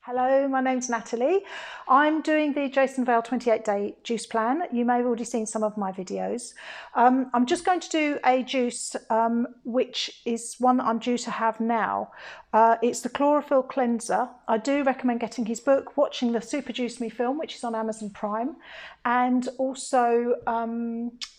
Hello, my name's Natalie. I'm doing the Jason Vale 28-day juice plan. You may have already seen some of my videos. I'm just going to do a juice which is one that I'm due to have now. It's the Chlorophyll cleanser. I do recommend getting his book, watching the Super Juice Me film, which is on Amazon Prime, and also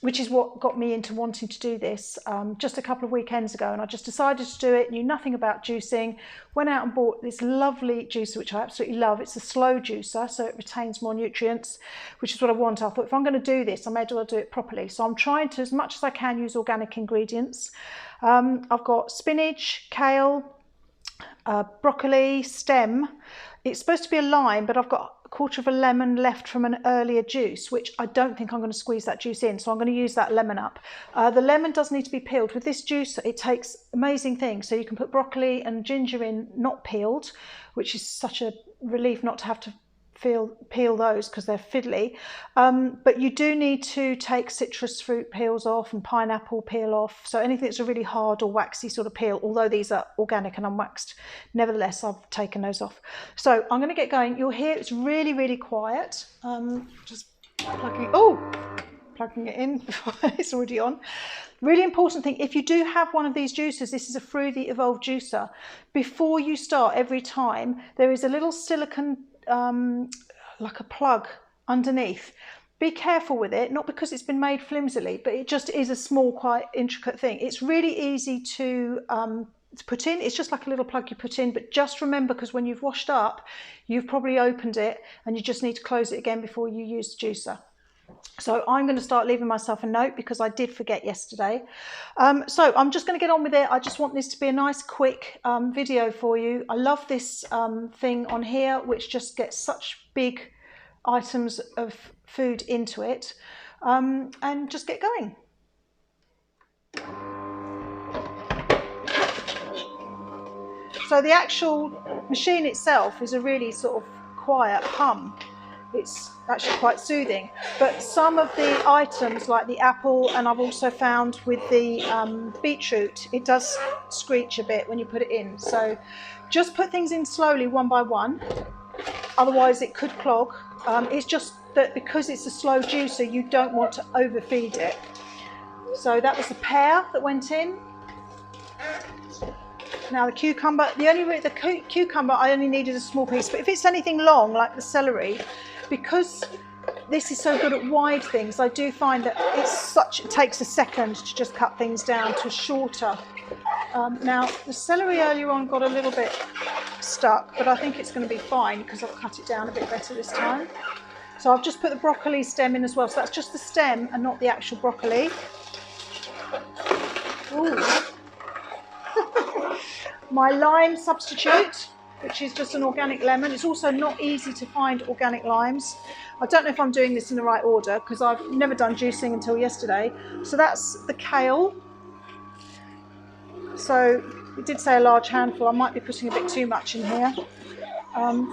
which is what got me into wanting to do this just a couple of weekends ago, and I just decided to do it, knew nothing about juicing, went out and bought this lovely juicer which I absolutely love. It's a slow juicer, so it retains more nutrients, which is what I want. I thought if I'm going to do this, I may as well do it properly. So I'm trying to, as much as I can, use organic ingredients. I've got spinach, kale, broccoli, stem. It's supposed to be a lime, but I've got a quarter of a lemon left from an earlier juice, which I don't think I'm going to squeeze that juice in, so I'm going to use that lemon up. The lemon does need to be peeled. With this juice, it takes amazing things. So you can put broccoli and ginger in not peeled, which is such a relief not to have to peel those because they're fiddly, but you do need to take citrus fruit peels off and pineapple peel off, so anything that's a really hard or waxy sort of peel, although these are organic and unwaxed, nevertheless I've taken those off. So I'm going to get going. You'll hear it's really quiet. Just plugging it in before it's already on. Really important thing, if you do have one of these juicers, this is a Froothie Evolved juicer, before you start every time there is a little silicone like a plug underneath. Be careful with it, not because it's been made flimsily, but it just is a small, quite intricate thing. It's really easy to put in. It's just like a little plug you put in, but just remember, because when you've washed up, you've probably opened it and you just need to close it again before you use the juicer. So I'm going to start leaving myself a note because I did forget yesterday. So I'm just going to get on with it. I just want this to be a nice quick video for you. I love this thing on here, which just gets such big items of food into it, and just get going. So the actual machine itself is a really sort of quiet hum. It's actually quite soothing, but some of the items like the apple, and I've also found with the beetroot, it does screech a bit when you put it in. So just put things in slowly, one by one, otherwise it could clog. It's just that because it's a slow juicer, you don't want to overfeed it. So that was the pear that went in. Now the cucumber, the cucumber I only needed a small piece, but if it's anything long like the celery, because this is so good at wide things, I do find that it takes a second to just cut things down to shorter. Now the celery earlier on got a little bit stuck, but I think it's going to be fine because I've cut it down a bit better this time. So I've just put the broccoli stem in as well, so that's just the stem and not the actual broccoli. Ooh. My lime substitute, which is just an organic lemon. It's also not easy to find organic limes. I don't know if I'm doing this in the right order because I've never done juicing until yesterday. So that's the kale. So it did say a large handful. I might be putting a bit too much in here. I'll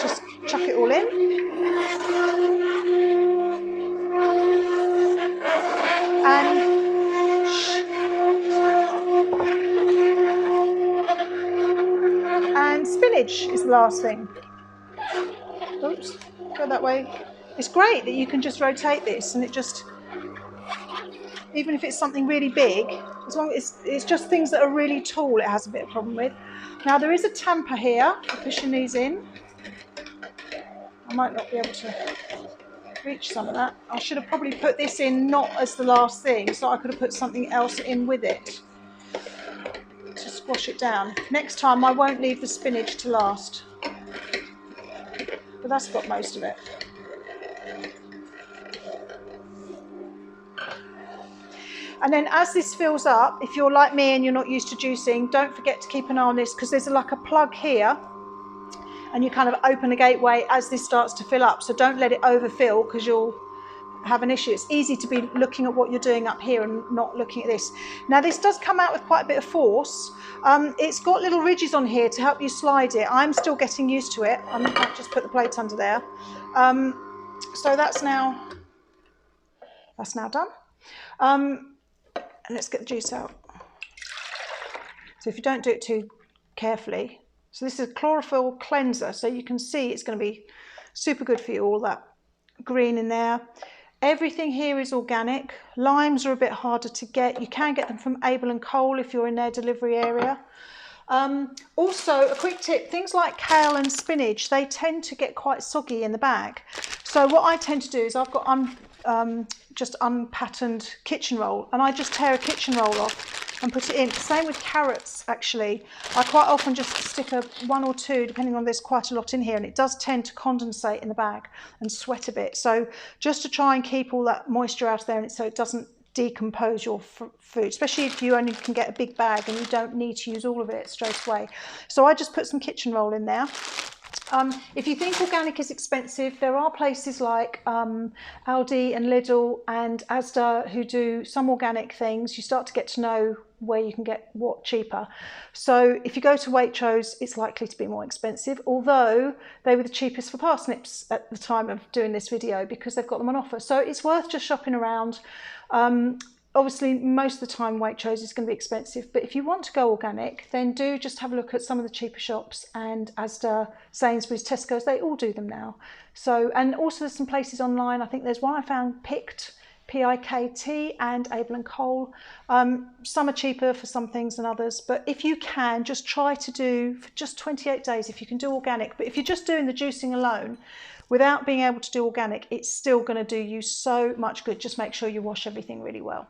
just chuck it all in. And spinach is the last thing. Oops, go that way. It's great that you can just rotate this and it just, even if it's something really big, as long as it's just things that are really tall, it has a bit of problem with. Now there is a tamper here for pushing these in. I might not be able to reach some of that. I should have probably put this in not as the last thing, so I could have put something else in with it to squash it down. Next time I won't leave the spinach to last, but that's got most of it. And then as this fills up, if you're like me and you're not used to juicing, don't forget to keep an eye on this, because there's like a plug here and you kind of open a gateway as this starts to fill up. So don't let it overfill because you'll have an issue. It's easy to be looking at what you're doing up here and not looking at this. Now this does come out with quite a bit of force. It's got little ridges on here to help you slide it. I'm still getting used to it. I might just put the plate under there. So that's now done. And let's get the juice out. So if you don't do it too carefully, So this is a chlorophyll cleanser. So you can see it's going to be super good for you, all that green in there. Everything here is organic. Limes are a bit harder to get. You can get them from Abel and Cole if you're in their delivery area. Also, a quick tip, things like kale and spinach, they tend to get quite soggy in the bag. So what I tend to do is I've got just unpatterned kitchen roll, and I just tear a kitchen roll off and put it in. Same with carrots, actually. I quite often just stick one or two, depending on, there's quite a lot in here, and it does tend to condensate in the bag and sweat a bit. So just to try and keep all that moisture out of there, and so it doesn't decompose your food, especially if you only can get a big bag and you don't need to use all of it straight away. So I just put some kitchen roll in there. If you think organic is expensive, there are places like Aldi and Lidl and Asda who do some organic things. You start to get to know where you can get what cheaper. So if you go to Waitrose, it's likely to be more expensive, although they were the cheapest for parsnips at the time of doing this video because they've got them on offer. So it's worth just shopping around. Obviously, most of the time Waitrose is going to be expensive, but if you want to go organic, then do just have a look at some of the cheaper shops, and Asda, Sainsbury's, Tesco's, they all do them now. So, and also there's some places online. I think there's one I found, Picked, P-I-K-T, and Abel and Cole. Some are cheaper for some things than others, but if you can, just try to do, for just 28 days, if you can do organic. But if you're just doing the juicing alone, without being able to do organic, it's still going to do you so much good. Just make sure you wash everything really well.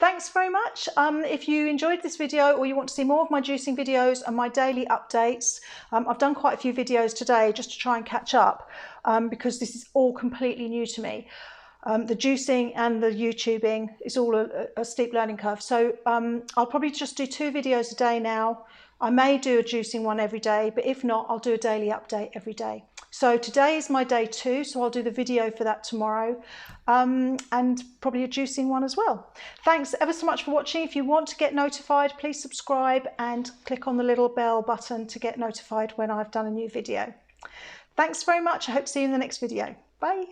Thanks very much. If you enjoyed this video or you want to see more of my juicing videos and my daily updates, I've done quite a few videos today just to try and catch up because this is all completely new to me. The juicing and the YouTubing is all a steep learning curve. So I'll probably just do 2 videos a day now. I may do a juicing one every day, but if not, I'll do a daily update every day. So today is my day 2, so I'll do the video for that tomorrow, and probably a juicing one as well. Thanks ever so much for watching. If you want to get notified, please subscribe and click on the little bell button to get notified when I've done a new video. Thanks very much. I hope to see you in the next video. Bye.